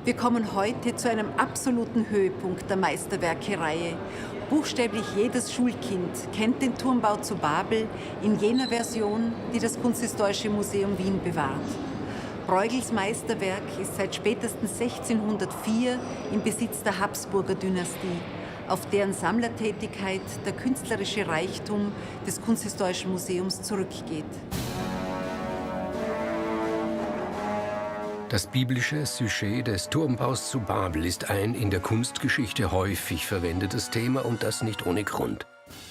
Wir kommen heute zu einem absoluten Höhepunkt der Meisterwerke-Reihe. Buchstäblich jedes Schulkind kennt den Turmbau zu Babel in jener Version, die das Kunsthistorische Museum Wien bewahrt. Bruegels Meisterwerk ist seit spätestens 1604 im Besitz der Habsburger Dynastie, auf deren Sammlertätigkeit der künstlerische Reichtum des Kunsthistorischen Museums zurückgeht. Das biblische Sujet des Turmbaus zu Babel ist ein in der Kunstgeschichte häufig verwendetes Thema und das nicht ohne Grund.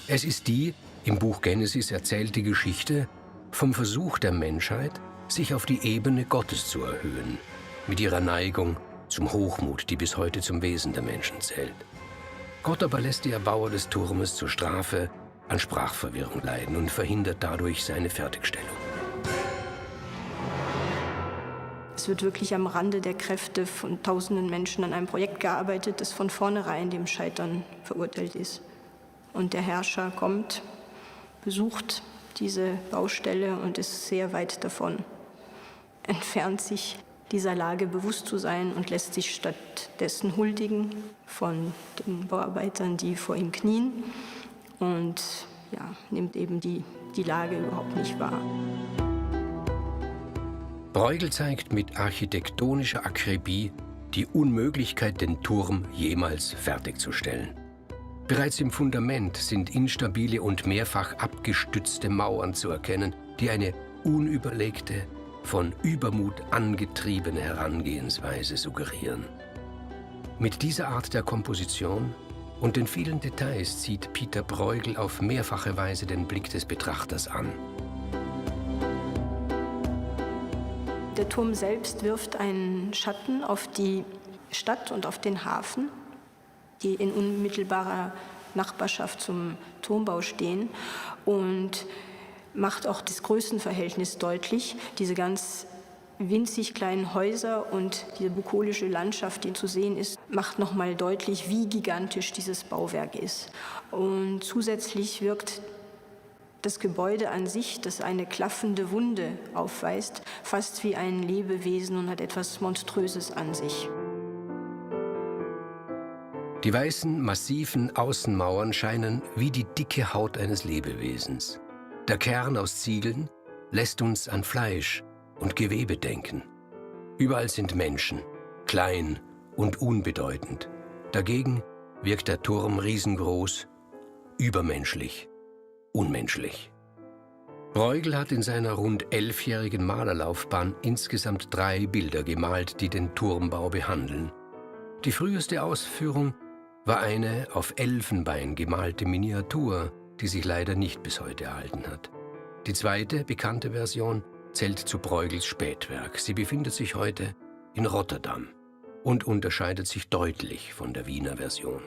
Es ist die im Buch Genesis erzählte Geschichte vom Versuch der Menschheit, sich auf die Ebene Gottes zu erhöhen, mit ihrer Neigung zum Hochmut, die bis heute zum Wesen der Menschen zählt. Gott aber lässt die Erbauer des Turmes zur Strafe an Sprachverwirrung leiden und verhindert dadurch seine Fertigstellung. Es wird wirklich am Rande der Kräfte von tausenden Menschen an einem Projekt gearbeitet, das von vornherein dem Scheitern verurteilt ist. Und der Herrscher kommt, besucht diese Baustelle und ist sehr weit davon entfernt, sich dieser Lage bewusst zu sein und lässt sich stattdessen huldigen von den Bauarbeitern, die vor ihm knien, und nimmt eben die Lage überhaupt nicht wahr. Bruegel zeigt mit architektonischer Akribie die Unmöglichkeit, den Turm jemals fertigzustellen. Bereits im Fundament sind instabile und mehrfach abgestützte Mauern zu erkennen, die eine unüberlegte, von Übermut angetriebene Herangehensweise suggerieren. Mit dieser Art der Komposition und den vielen Details zieht Pieter Bruegel auf mehrfache Weise den Blick des Betrachters an. Der Turm selbst wirft einen Schatten auf die Stadt und auf den Hafen, die in unmittelbarer Nachbarschaft zum Turmbau stehen, und macht auch das Größenverhältnis deutlich. Diese ganz winzig kleinen Häuser und diese bukolische Landschaft, die zu sehen ist, macht nochmal deutlich, wie gigantisch dieses Bauwerk ist. Und zusätzlich wirkt das Gebäude an sich, das eine klaffende Wunde aufweist, fast wie ein Lebewesen und hat etwas Monströses an sich. Die weißen, massiven Außenmauern scheinen wie die dicke Haut eines Lebewesens. Der Kern aus Ziegeln lässt uns an Fleisch und Gewebe denken. Überall sind Menschen, klein und unbedeutend. Dagegen wirkt der Turm riesengroß, übermenschlich, unmenschlich. Bruegel hat in seiner rund 11-jährigen Malerlaufbahn insgesamt 3 Bilder gemalt, die den Turmbau behandeln. Die früheste Ausführung war eine auf Elfenbein gemalte Miniatur, die sich leider nicht bis heute erhalten hat. Die zweite, bekannte Version zählt zu Bruegels Spätwerk. Sie befindet sich heute in Rotterdam und unterscheidet sich deutlich von der Wiener Version.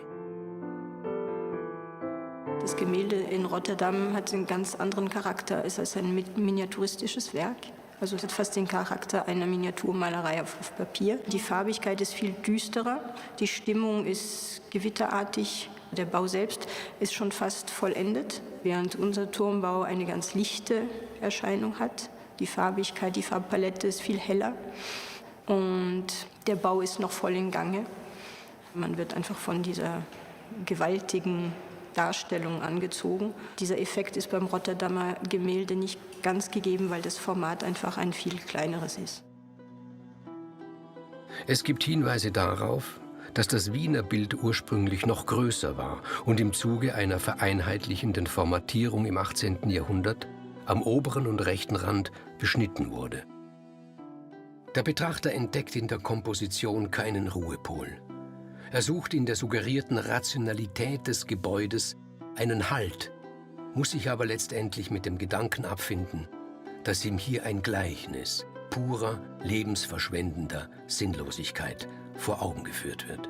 Das Gemälde in Rotterdam hat einen ganz anderen Charakter. Es ist ein miniaturistisches Werk. Also es hat fast den Charakter einer Miniaturmalerei auf Papier. Die Farbigkeit ist viel düsterer, die Stimmung ist gewitterartig. Der Bau selbst ist schon fast vollendet, während unser Turmbau eine ganz lichte Erscheinung hat. Die Farbigkeit, die Farbpalette ist viel heller und der Bau ist noch voll in Gange. Man wird einfach von dieser gewaltigen Darstellung angezogen. Dieser Effekt ist beim Rotterdamer Gemälde nicht ganz gegeben, weil das Format einfach ein viel kleineres ist. Es gibt Hinweise darauf, dass das Wiener Bild ursprünglich noch größer war und im Zuge einer vereinheitlichenden Formatierung im 18. Jahrhundert am oberen und rechten Rand beschnitten wurde. Der Betrachter entdeckt in der Komposition keinen Ruhepol. Er sucht in der suggerierten Rationalität des Gebäudes einen Halt, muss sich aber letztendlich mit dem Gedanken abfinden, dass ihm hier ein Gleichnis purer, lebensverschwendender Sinnlosigkeit vor Augen geführt wird.